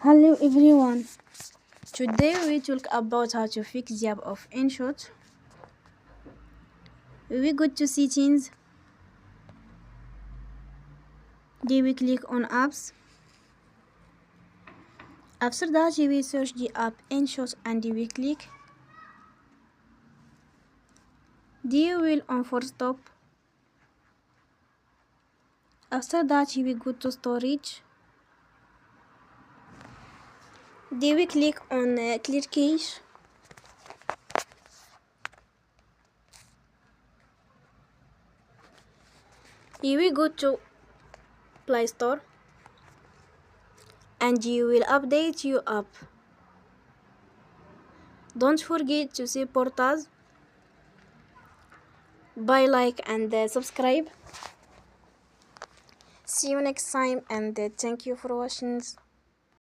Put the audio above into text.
Hello everyone. Today we talk about how to fix the app of InShot. We go to settings. Then we click on apps. After that we search the app InShot and we click. Then we will on for stop. After that we go to storage. Then we click on clear cache. Here we go to Play Store and you will update your app. Don't forget to support us by like and subscribe. See you next time and thank you for watching.